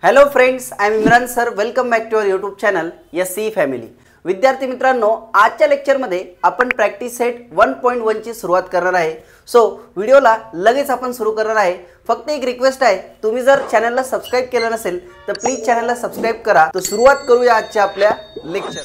Hello friends, I am Imran sir. Welcome back to our YouTube channel SC family. विद्यार्थी मित्रांनो, आजच्या लेक्चरमध्ये आपण प्रॅक्टिस सेट 1.1 ची सुरुवात करणार आहे. सो व्हिडिओला लगेच आपण सुरू करणार आहे. फक्त एक रिक्वेस्ट आहे, तुम्ही जर चॅनलला सबस्क्राइब केलं नसेल तर प्लीज चॅनलला सबस्क्राइब करा. तर सुरुवात करूया आजच्या आपल्या लेक्चर.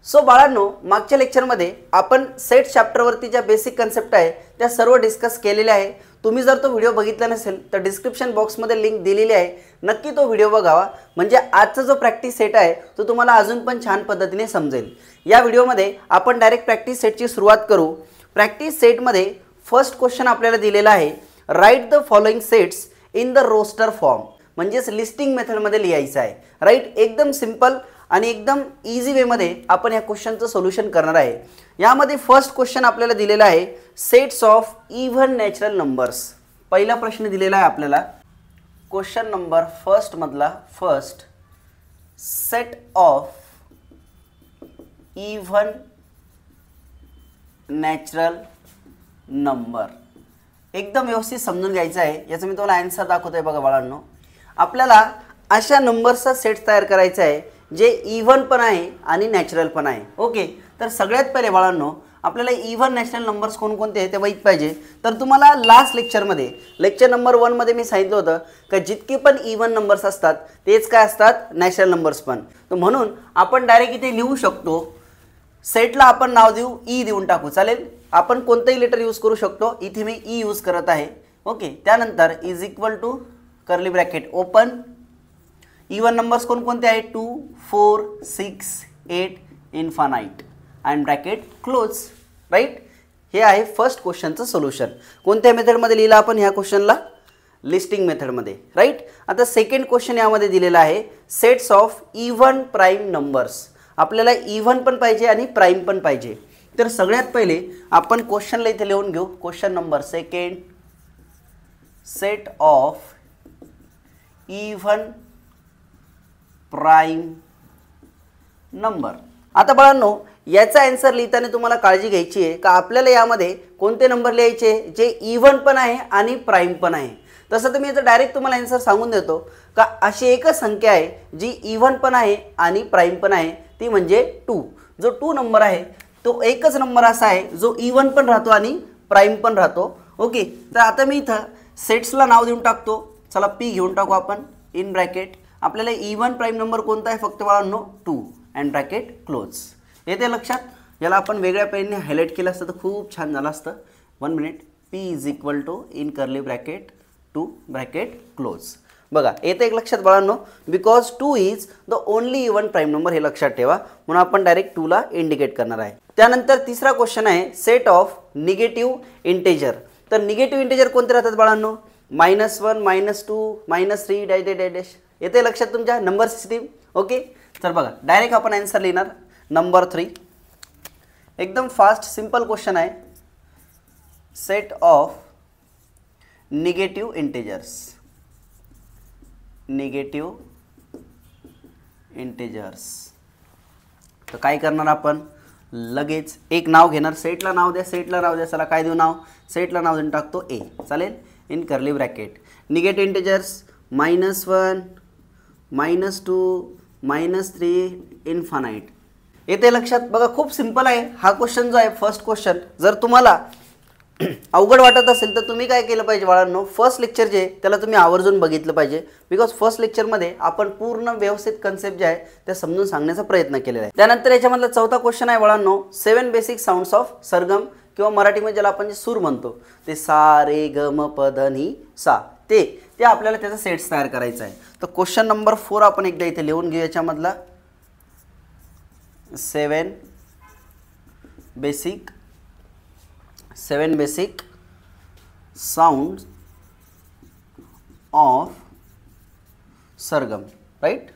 सो बाळांनो, मागच्या लेक्चरमध्ये आपण सेट चॅप्टरवरती ज्या बेसिक कन्सेप्ट आहे त्या सर्व डिस्कस केलेल्या आहे. तुम्ही जर तो व्हिडिओ बघितला नसेल तर डिस्क्रिप्शन बॉक्समध्ये लिंक दिलेली आहे, नक्की तो व्हिडिओ बघावा. म्हणजे आजचा जो प्रॅक्टिस सेट आहे तो तुम्हाला अजून पण छान पद्धतीने समजेल. या व्हिडिओमध्ये आपण डायरेक्ट प्रॅक्टिस सेटची सुरुवात करू. प्रॅक्टिस सेटमध्ये फर्स्ट क्वेश्चन आपल्याला दिलेला आहे, write the following sets in the roster form. म्हणजेच लिस्टिंग मेथडमध्ये लिहायचं आहे. राईट, एकदम सिंपल आणि एकदम इझी वेमध्ये आपण या क्वेश्चनचं सोल्युशन करणार आहे. यामध्ये फर्स्ट क्वेश्चन आपल्याला दिलेला आहे, sets of even natural numbers. पहिला प्रश्न दिलेला आहे आपल्याला, क्वेश्चन नंबर फर्स्ट मधला first, set of even natural number. एकदम व्यवस्थित समजून घ्यायचं आहे. याचं मी तुम्हाला आन्सर दाखवतोय बघा बाळांनो. आपल्याला अशा नंबरचा सेट तयार करायचा आहे जे इव्हन पण आहे आणि नॅचरल पण आहे. ओके, तर सगळ्यात पहिले बाळांनो आपल्याला इव्हन नॅचरल नंबर्स कोणकोणते आहेत ते माहीत पाहिजे. तर तुम्हाला लास्ट लेक्चरमध्ये लेक्चर नंबर 1 मध्ये मी सांगितलं होतं की जितके पण इव्हन नंबर्स असतात तेच काय असतात, नॅचरल नंबर्स पण. तर म्हणून आपण डायरेक्ट इथे लिहू शकतो, सेटला आपण नाव देऊ ई देऊन टाकू, चालेल. आपण कोणतंही लेटर यूज करू शकतो. इथे मी ई यूज करत आहे. ओके, त्यानंतर is equal to curly bracket open. Even numbers कोणकोणते आहेत, 2, 4, 6, 8 infinite and bracket close. Right, हे आहे फर्स्ट क्वेश्चनचं सोल्युशन. कोणत्या मेथडमध्ये लिहिलं आपण ह्या क्वेश्चनला, लिस्टिंग मेथडमध्ये. राईट, आता सेकंड क्वेश्चन यामध्ये दिलेला आहे, sets of even prime numbers. आपल्याला इव्हन पण पाहिजे आणि प्राईम पण पाहिजे. तर सगळ्यात पहिले आपण क्वेश्चनला इथे लिहून घेऊ. Question number second, set of even prime number. आता बाळांनो, याचा आन्सर लिहिताना तुम्हाला काळजी घ्यायची आहे का आपल्याला यामध्ये कोणते नंबर लिहायचे जे इव्हन पण आहे आणि प्राईम पण आहे. तसं तर मी याचा डायरेक्ट तुम्हाला आन्सर सांगून देतो का अशी एकच संख्या आहे जी इव्हन पण आहे आणि प्राईम पण आहे, ती म्हणजे 2. जो 2 नंबर आहे तो एकच नंबर असा आहे जो इव्हन पण राहतो आणि प्राईम पण राहतो. ओके, तर आता मी इथं सेट्सला नाव देऊन टाकतो. चला पी घेऊन टाकू आपण इन ब्रॅकेट. आपल्याला इव्हन प्राईम नंबर कोणता आहे फक्त बाळांनो, 2 अँड ब्रॅकेट क्लोज. येते लक्षात. याला आपण वेगळ्या पेनने हायलाईट केलं असतं तर खूप छान झालं असतं. 1 minute. P is equal to in curly bracket 2 bracket close. बघा येते एक लक्षात बाळांनो, because 2 is the only even prime number, हे लक्षात ठेवा. म्हणून आपण डायरेक्ट 2 ला इंडिकेट करणार आहे. त्यानंतर तिसरा क्वेश्चन आहे, सेट ऑफ निगेटिव्ह इंटेजर. तर निगेटिव्ह इंटेजर कोणते राहतात बाळांनो, -1, -2, -3 डॅश डॅश डॅश. येते लक्षात तुमच्या नंबर सिस्टीम. ओके, तर बघा डायरेक्ट आपण आन्सर लिहिणार. नंबर 3 एकदम फास्ट सिंपल क्वेश्चन आहे, set of negative integers. Negative integers. तर काय करणार आपण, लगेच एक नाव घेणार. सेटला नाव द्या, सेटला नाव द्या. चला काय देऊ नाव, सेटला नाव देऊन टाकतो ए, चालेल. In curly bracket negative integers -1, -2, -3 infinite. येते लक्षात. बघा खूप सिंपल आहे हा क्वेश्चन जो आहे फर्स्ट क्वेश्चन. जर तुम्हाला अवघड वाटत असेल तर तुम्ही काय केलं पाहिजे बाळांनो, फर्स्ट लेक्चर जे त्याला तुम्ही आवर्जून बघितलं पाहिजे. बिकॉज फर्स्ट लेक्चरमध्ये आपण पूर्ण व्यवस्थित कन्सेप्ट जे आहे ते समजून सांगण्याचा प्रयत्न केलेला आहे. त्यानंतर याच्यामधला चौथा क्वेश्चन आहे बाळांनो, 7 बेसिक साऊंड्स ऑफ सरगम, किंवा मराठीमध्ये ज्याला आपण जे सूर म्हणतो ते सा रे ग म प ध नि सा, ते आपल्याला त्याचा सेट्स तयार करायचा आहे. तर क्वेश्चन नंबर 4 आपण एकदा इथे लिहून घेऊ. याच्यामधला 7 basic sound of sargam. Right,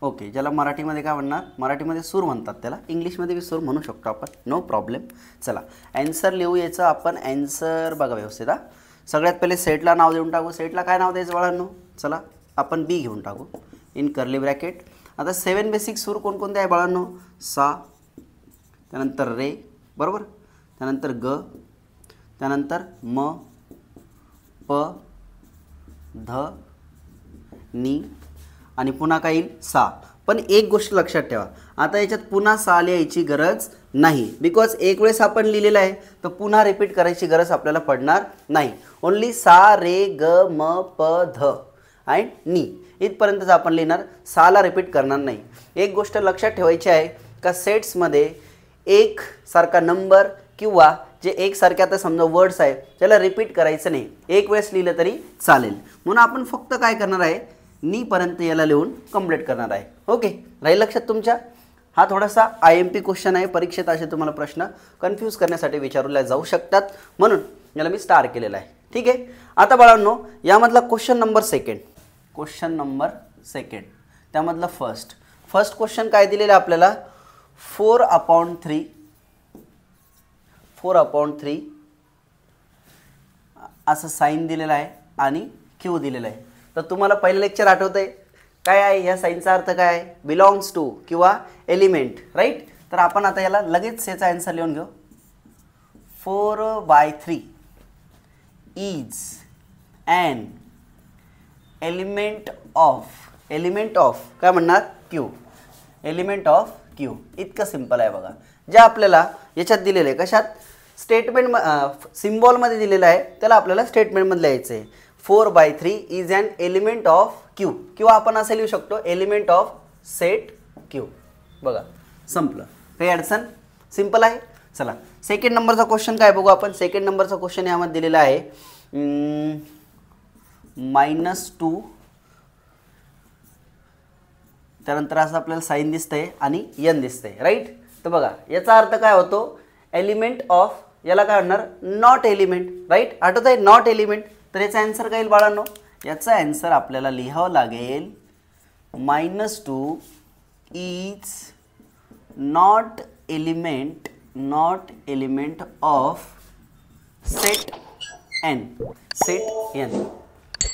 okay. ज्याला मराठीमध्ये काय म्हणणार, मराठीमध्ये सूर म्हणतात त्याला, इंग्लिशमध्ये बी सूर म्हणू शकतो आपण, नो प्रॉब्लेम. चला आन्सर लिहू याचं आपण. आन्सर बघा व्यवस्थित. सगळ्यात पहिले सेटला नाव देऊन टाकू. सेटला काय नाव द्यायचं बाळांनो, चला आपण बी घेऊन टाकू इन कर्ली ब्रॅकेट. आता 7 बेसिक सूर कोणकोणते आहे बाळांनो? सा, त्यानंतर रे, बरोबर, त्यानंतर ग, त्यानंतर म, प, ध, नी आणि पुन्हा काय येईल? सा. पण एक गोष्ट लक्षात ठेवा, आता याच्यात पुन्हा सा लिहायची गरज नाही, बिकॉज एक वेळेस आपण लिहिलेलं आहे तर पुन्हा रिपीट करायची गरज आपल्याला पडणार नाही. ओनली सा, रे, ग, म, प, ध अँड नी इथपर्यंतच आपण लिहिणार, साला रिपीट करणार नाही. एक गोष्ट लक्षात ठेवायची आहे का सेट्समध्ये एक सारखा नंबर किंवा जे एकसारखे आता समजा वर्ड्स आहे त्याला रिपीट करायचं नाही, एक वेळेस लिहिलं तरी चालेल. म्हणून आपण फक्त काय करणार आहे, नी पर्यंत याला लिहून कंप्लीट करणार आहे. ओके, राहील लक्षात तुमच्या? हा थोडासा IMP क्वेश्चन आहे, परीक्षेत असे तुम्हाला प्रश्न कन्फ्यूज करण्यासाठी विचारले जाऊ शकतात, म्हणून याला मी स्टार केलेला आहे. ठीक आहे. आता बाळांनो यामधला क्वेश्चन नंबर सेकंड त्यामधला फर्स्ट क्वेश्चन काय दिलेला आहे आपल्याला? 4/3 असं साइन दिलेला आहे आणि क्यू दिलेला आहे. तर तुम्हाला पहिलं लेक्चर आठवतंय काय आहे? या साइनचा अर्थ काय आहे? बिलॉंग्स टू किंवा एलिमेंट, राईट? तर आपण आता याला लगेच याचा आन्सर लिहून घेऊ. 4/3 इज ॲन एलिमेंट ऑफ काय म्हणणार? क्यू. Element of Q. इतकं सिंपल आहे बघा. जे आपल्याला याच्यात दिलेलं आहे, कशात? स्टेटमेंट सिम्बॉलमध्ये दिलेलं आहे, त्याला आपल्याला स्टेटमेंटमध्ये लिहायचं आहे. 4/3 is an element of Q, किंवा आपण असं लिहू शकतो एलिमेंट ऑफ सेट क्यू. बघा संपलं, काही अडचण? सिंपल आहे. चला सेकंड नंबरचा क्वेश्चन काय बघू आपण. सेकंड नंबरचा क्वेश्चन यामध्ये दिलेला आहे -2, त्यानंतर असं आपल्याला साइन दिसतंय आणि n दिसतंय, राईट? तर बघा याचा अर्थ काय होतो? एलिमेंट ऑफ, याला काय म्हणणार? Not element, right? आठवत आहे नॉट एलिमेंट. तर याचा आन्सर काय येईल बाळांनो? याचा आन्सर आपल्याला लिहावं लागेल -2 is not element of set n.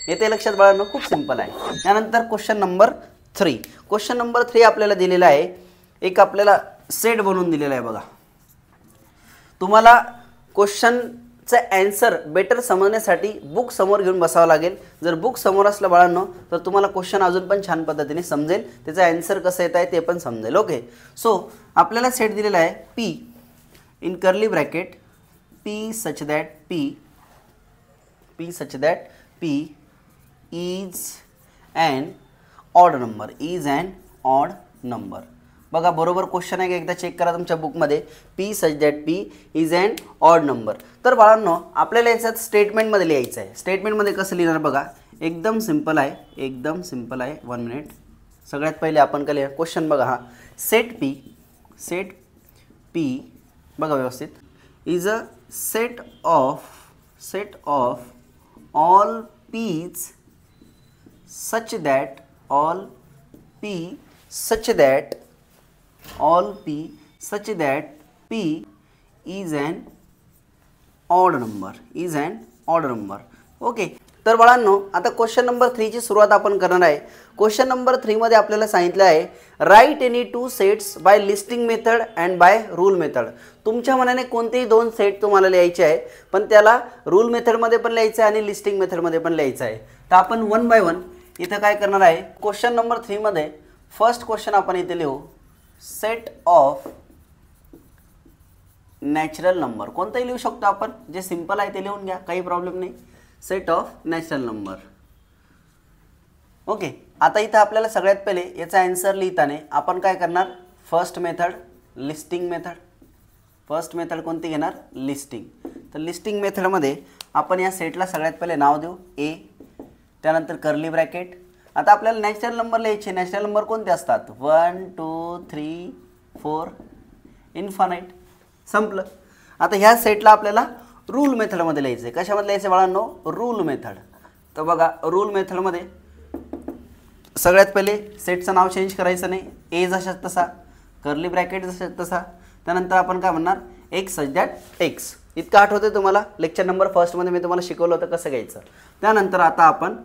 येते लक्षात बाळांनो? खूप सिंपल आहे. त्यानंतर क्वेश्चन नंबर 3 आपल्याला दिलेला आहे, एक आपल्याला सेट बनवून दिलेला आहे. बघा तुम्हाला क्वेश्चनचं आन्सर बेटर समजण्यासाठी बुक समोर घेऊन बसावं लागेल. जर बुक समोर असलं बाळांनो तर तुम्हाला क्वेश्चन अजून पण छान पद्धतीने समजेल, त्याचं आन्सर कसं येत आहे ते पण समजेल. ओके, सो आपल्याला सेट दिलेला आहे P in curly bracket P such that P is an odd number. बघा बरोबर क्वेश्चन आहे, एकदा चेक करा तुमच्या बुकमध्ये. P such that P is an odd number. तर बाळांनो आपल्याला याच्यात स्टेटमेंटमध्ये लिहायचं आहे. स्टेटमेंटमध्ये कसं लिहिणार बघा, एकदम सिंपल आहे. 1 मिनिट. सगळ्यात पहिले आपण काय लिहा क्वेश्चन बघा. हा सेट P बघा व्यवस्थित, is a set of all P's such that P is an odd number. Okay, तर बाळांनो आता क्वेश्चन नंबर 3 ची सुरुवात आपण करणार आहे. क्वेश्चन नंबर 3 मध्ये आपल्याला सांगितलं आहे right any 2 sets by listing method and by rule method. तुमच्या मनाने कोणतेही 2 सेट तुम्हाला लिहायचे आहे, पण त्याला रूल मेथडमध्ये पण लिहायचं आहे आणि लिस्टिंग मेथडमध्ये पण लिहायचं आहे. तर आपण 1 बाय 1 इथं काय करणार आहे. क्वेश्चन नंबर 3 मध्ये फर्स्ट क्वेश्चन आपण इथे लिहू सेट ऑफ नॅचरल नंबर. कोणताही लिहू शकतो आपण, जे सिंपल आहे ते लिहून घ्या, काही प्रॉब्लेम नाही. Set of natural number. Okay, आता इथं आपल्याला सगळ्यात पहिले याचा आन्सर लिहिताना आपण काय करणार? First method listing method. First method कोणती घेणार? लिस्टिंग. तर लिस्टिंग मेथडमध्ये आपण या सेटला सगळ्यात पहिले नाव देऊ A, त्यानंतर कर्ली ब्रॅकेट. आता आपल्याला नॅचरल नंबर लिहायचे. नॅचरल नंबर कोणते असतात? 1 2 3 4 इन्फानाइट. संपलं. आता ह्या सेटला आपल्याला रूल मेथडमध्ये लिहायचं आहे. कशामध्ये लिहायचं बाळांनो? Rule method. तर बघा रूल मेथडमध्ये सगळ्यात पहिले सेटचं नाव चेंज करायचं नाही. ए जशाच तसा, कर्ली ब्रॅकेट जशाच तसा. त्यानंतर आपण काय म्हणणार? X such that x. इतकं आठवतंय तुम्हाला? लेक्चर नंबर फर्स्टमध्ये मी तुम्हाला शिकवलं होतं कसं घ्यायचं. त्यानंतर आता आपण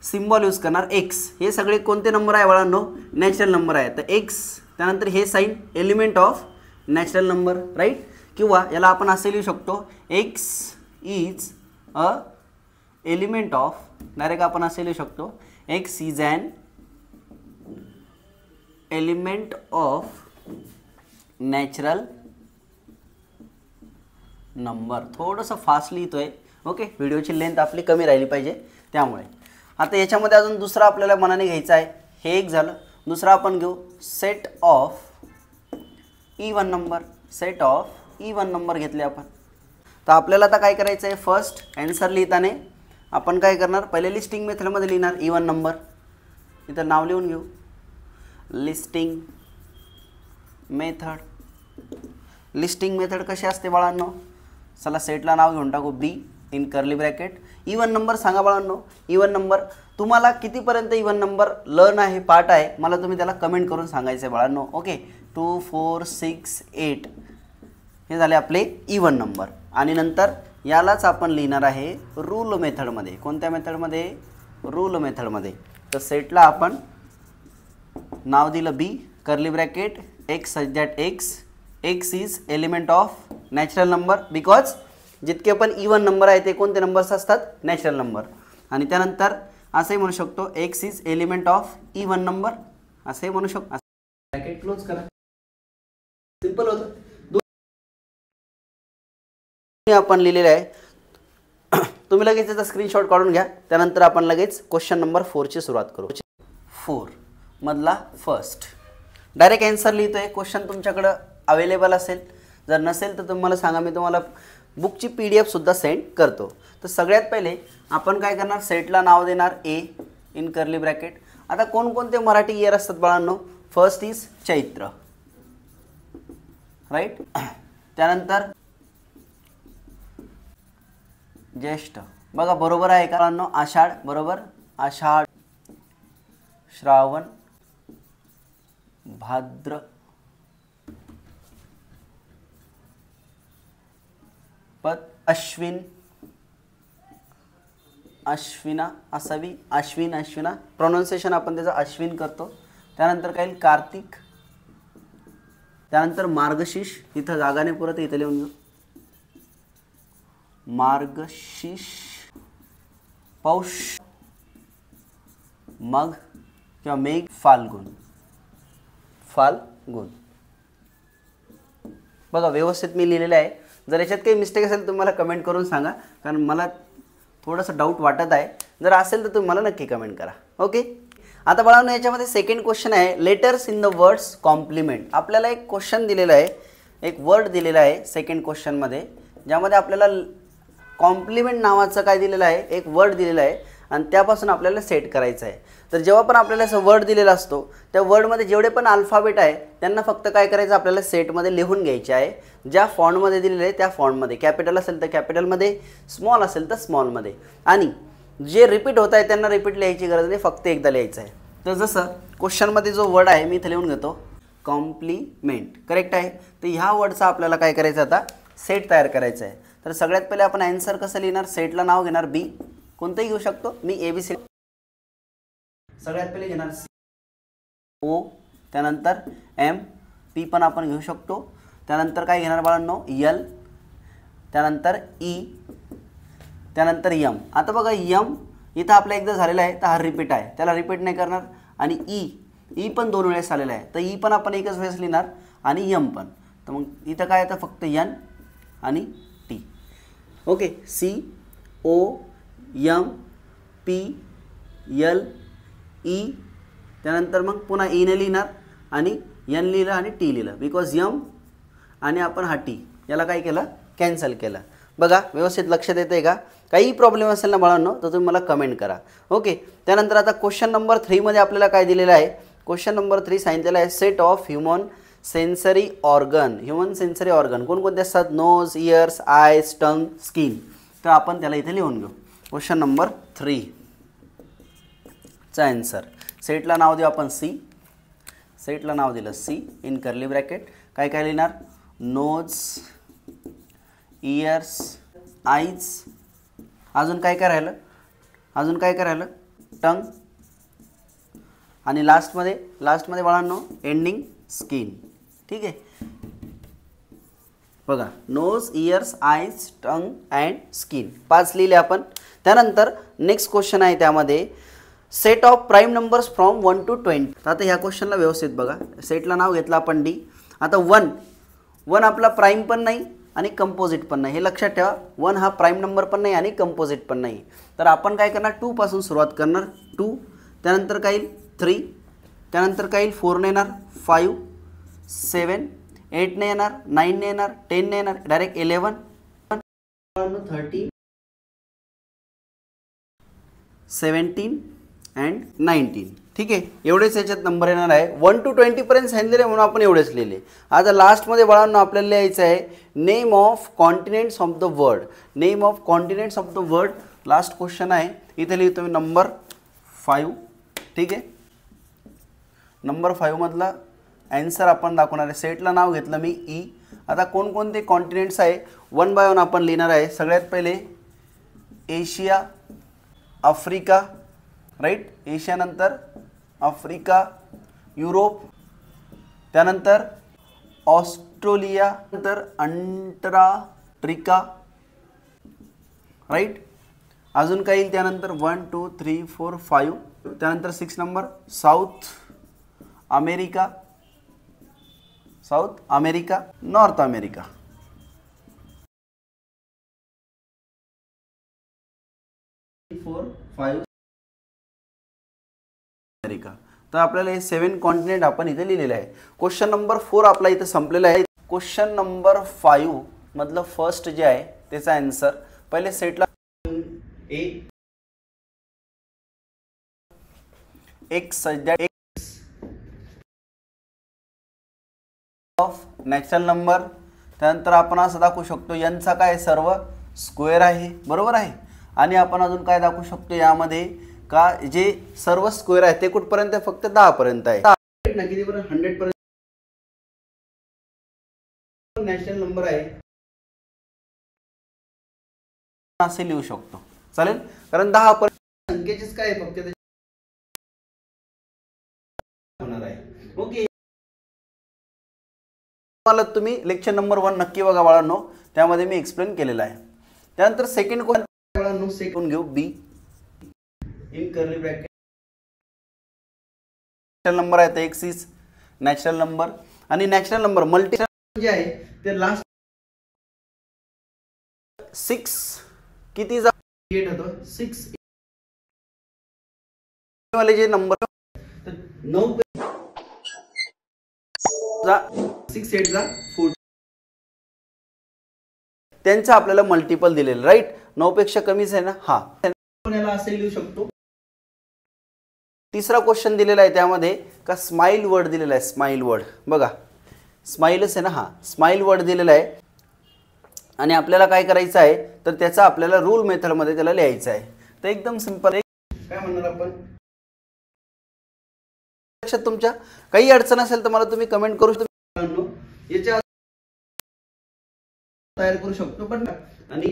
सिम्बॉल यूज करणार एक्स. हे सगळे कोणते नंबर आहे बाळांनो? नॅचरल नंबर आहे. तर एक्स त्यानंतर हे sign element of natural number, right. किंवा याला आपण असे लिहू शकतो x is a element of, direct आपण असे लिहू शकतो x is an element of natural number. थोडंसं फास्ट लिहितोय, ओके. व्हिडिओची लेंथ आपली कमी राहिली पाहिजे त्यामुळे. आता याच्यामध्ये अजून दुसरा आपल्याला मनाने घ्यायचा आहे. हे एक झालं. दुसरा आपण घेऊ set of even number. Set of even number घेतले आपण. तर आपल्याला आता काय करायचं आहे? फर्स्ट ॲन्सर लिहिताना आपण काय करणार? पहिले लिस्टिंग मेथडमध्ये लिहिणार इवन नंबर. इथं नाव लिहून घेऊ लिस्टिंग मेथड. लिस्टिंग मेथड कशी असते बाळांनो? चला सेटला नाव घेऊन टाकू be in curly bracket. Even number सांगा बाळांनो. इवन नंबर तुम्हाला कितीपर्यंत इवन नंबर लर्न आहे, पार्ट आहे, मला तुम्ही त्याला कमेंट करून सांगायचं आहे बाळांनो, ओके. 2 4 6 8 हे झाले आपले इवन नंबर. आणि नंतर यालाच आपण लिहिणार आहे रूल मेथडमध्ये. कोणत्या मेथडमध्ये? रूल मेथडमध्ये. तर सेटला आपण नाव दिलं B curly bracket x such that x is element of natural number, because जितके पण इवन नंबर आहे ते कोणते नंबर्स असतात? Natural number. आणि त्यानंतर असंही म्हणू शकतो x is element of even number, असंही म्हणू शकतो. ब्रॅकेट क्लोज करा. सिंपल होतं. आपण लिहिलेलं आहे. तुम्ही लगेच त्याचा स्क्रीनशॉट काढून घ्या. त्यानंतर आपण लगेच क्वेश्चन नंबर 4 ची सुरुवात करू. 4 मधला फर्स्ट डायरेक्ट आन्सर लिहितोय. क्वेश्चन तुमच्याकडं अवेलेबल असेल, जर नसेल तर तुम्हाला सांगा, मी तुम्हाला बुकची PDF सुद्धा सेंड करतो. तर सगळ्यात पहिले आपण काय करणार? सेटला नाव देणार ए इन कर्ली ब्रॅकेट. आता कोणकोणते मराठी इयर असतात बाळांनो? First is Chaitra, right. त्यानंतर ज्येष्ठ, बघा बरोबर आहे का बाळांनो? आषाढ, बरोबर. आषाढ, श्रावण, भाद्र, पद, अश्विन, अश्विना असावी, अश्विन अश्विना प्रोनाउन्सिएशन आपण त्याचं अश्विन करतो. त्यानंतर काय? कार्तिक. त्यानंतर मार्गशीर्ष. इथं जागाने पुरत इथं लिहून घेऊ मार्गशीर्ष. पौष, मग किंवा मेघ, फाल्गुन. फाल्गुन बघा व्यवस्थित मी लिहिलेलं आहे. जर याच्यात काही मिस्टेक असेल तर मला कमेंट करून सांगा, कारण मला थोडंसं डाऊट वाटत आहे. जर असेल तर तुम्ही मला नक्की कमेंट करा, ओके. आता बाळांनो याच्यामध्ये सेकंड क्वेश्चन आहे letters in the words complement. आपल्याला एक क्वेश्चन दिलेला आहे, एक वर्ड दिलेला आहे सेकंड क्वेश्चनमध्ये, ज्यामध्ये आपल्याला कॉम्प्लिमेंट नावाचं काय दिलेलं आहे? एक वर्ड दिलेला आहे आणि त्यापासून आपल्याला सेट करायचं आहे. तर जेव्हा पण आपल्याला असं वर्ड दिलेला असतो त्या वर्डमध्ये जेवढे पण अल्फाबेट आहे त्यांना फक्त काय करायचं? आपल्याला सेटमध्ये लिहून घ्यायचे आहे. ज्या फॉन्टमध्ये दिलेले आहे त्या फॉन्टमध्ये, कॅपिटल असेल तर कॅपिटलमध्ये, स्मॉल असेल तर स्मॉलमध्ये. आणि जे रिपीट होत आहे त्यांना रिपीट लिहायची गरज नाही, फक्त एकदा लिहायचं आहे. तर जसं क्वेश्चनमध्ये जो वर्ड आहे मी इथे लिहून घेतो कॉम्प्लिमेंट, करेक्ट आहे. तर ह्या वर्डचा आपल्याला काय करायचं? आता सेट तयार करायचा आहे. तर सगळ्यात पहिले आपण आन्सर कसं लिहिणार? सेटला नाव घेणार बी, कोणतंही घेऊ शकतो मी, ABC. सगळ्यात पहिले घेणार सी ओ, त्यानंतर एम, पी पण आपण घेऊ शकतो. त्यानंतर काय घेणार बाळांनो? यल, त्यानंतर ई, त्यानंतर यम. आता बघा यम इथं आपला एकदा झालेला आहे तर हा रिपीट आहे, त्याला रिपीट नाही करणार. आणि ई पण 2 वेळेस आलेला आहे तर ई पण आपण एकच वेळेस लिहिणार आणि यम पण. तर मग इथं काय येतं? फक्त एन आणि टी, ओके. सी ओ यम पी यल ई, त्यानंतर मग पुन्हा ईने लिहिणार आणि एन लिहिलं आणि टी लिहिलं, बिकॉज यम आणि आपण हा टी याला काय केलं? कॅन्सल केलं. बघा व्यवस्थित लक्षात येते का? काही प्रॉब्लेम असेल ना बाळांनो तर तुम्ही मला कमेंट करा, ओके. त्यानंतर आता क्वेश्चन नंबर 3 मध्ये आपल्याला काय दिलेलं आहे? क्वेश्चन नंबर 3 सांगितलेलं आहे set of human sensory organ. Human sensory organ कोणकोणते असतात? नोज, इयर्स, आयज, टंग, स्किन. तर आपण त्याला इथे लिहून घेऊ. क्वेश्चन नंबर 3 चा आन्सर सेटला नाव देऊ आपण सी. सेटला नाव दिलं सी इन कर्ली ब्रॅकेट. काय काय लिहिणार? नोज, इयर्स, आईज, अजून काय काय राहिलं? अजून काय काय राहिलं? टंग आणि लास्टमध्ये बाळांनो एंडिंग स्किन. ठीक आहे, बघा नोज, इयर्स, आयज, टंग अँड स्किन 5 लिहिले आपण. त्यानंतर नेक्स्ट क्वेश्चन आहे त्यामध्ये set of prime numbers from 1 to 20. आता ह्या क्वेश्चनला व्यवस्थित बघा. सेटला नाव घेतलं आपण डी. आता 1 आपला प्राईम पण नाही आणि कंपोजिट पण नाही, हे लक्षात ठेवा. 1 हा प्राईम नंबर पण नाही आणि कंपोजिट पण नाही. तर आपण काय करणार, 2 पासून सुरुवात करणार. 2, त्यानंतर काय येईल 3, त्यानंतर काय येईल 4 ने येणार, 5, 7, 8 ने येणार, 9 ने येणार, 10 ने येणार, डायरेक्ट 11, 13, 17 अँड 19. ठीक आहे, एवढेच याच्यात नंबर येणार आहे. 1 to 20 पर्यंत सांगितलेले म्हणून आपण एवढेच लिहिले. आता लास्टमध्ये बाळांनो आपल्याला लिहायचं आहे name of continents of the world. Name of continents of the world last question आहे. इथे लिहितो मी नंबर 5. ठीक आहे, नंबर 5 मधला ॲन्सर आपण दाखवणार आहे. सेटला नाव घेतलं मी ई. आता कोणकोणते कॉन्टिनेंट्स आहे 1 by 1 आपण लिहिणार आहे. सगळ्यात पहिले एशिया, आफ्रिका, राईट. एशियानंतर आफ्रिका, युरोप, त्यानंतर ऑस्ट्रेलिया, नंतर अंटार्क्टिका, राईट. अजून काय येईल त्यानंतर 1 2 3 4 5. त्यानंतर 6 number south America, north America. 4 5 America. तर आपल्याला हे 7 कॉन्टिनेंट आपण इथे लिहिलेले आहे. क्वेश्चन नंबर 4 आपला इथे संपलेला आहे. क्वेश्चन नंबर 5 मधलं फर्स्ट जे आहे त्याचा आन्सर पहिले सेटला एक्स ऑफ नॅचरल नंबर. त्यानंतर आपण असं दाखवू शकतो यांचा काय सर्व स्क्वेअर आहे, बरोबर आहे. आणि आपण अजून काय दाखवू शकतो यामध्ये का जे सर्व स्क्वेअर आहे ते कुठपर्यंत आहे, फक्त 10 पर्यंत आहे. किती पर्यंत 100 पर्यंत नॅचरल नंबर आहे असे लिहू शकतो. चालेल, कारण 10 पर्यंत संख्येचीच काय आहे फक्त होणार आहे. ओके, मला तुम्ही लेक्चर नंबर 1 नक्की बघा बाळांनो, त्यामध्ये मी एक्सप्लेन केलेला आहे. त्यानंतर सेकंड क्वेश्चन बाळांनो सेकंड घेऊ be in curly bracket. Natural number आहे तर एक्स इज नॅचरल नंबर. आणि नॅचरल नंबर मल्टी जे आहे ते लास्ट 6 किती जा 8 होतो. 6 वाले जे नंबर 9 6 8 जा 40 त्यांचा आपल्याला मल्टिपल दिलेलं, राईट. 9 पेक्षा कमीच आहे ना. हा, आपण याला असे लिहू शकतो. तिसरा क्वेश्चन दिलेला आहे त्यामध्ये का स्माइल वर्ड दिलेला आहे. स्माइल वर्ड बघा, स्माइलच आहे ना. हा, स्माइल वर्ड दिलेला आहे आणि आपल्याला काय करायचं आहे तर त्याचा आपल्याला रूल मेथड मध्ये त्याला लिहायचं आहे. तर एकदम सिंपल काय म्हणणार आपण. लक्षात तुमच्या काही अडचण असेल तर मला तुम्ही कमेंट करू शकता. याच्या तयार करू शकतो पण आणि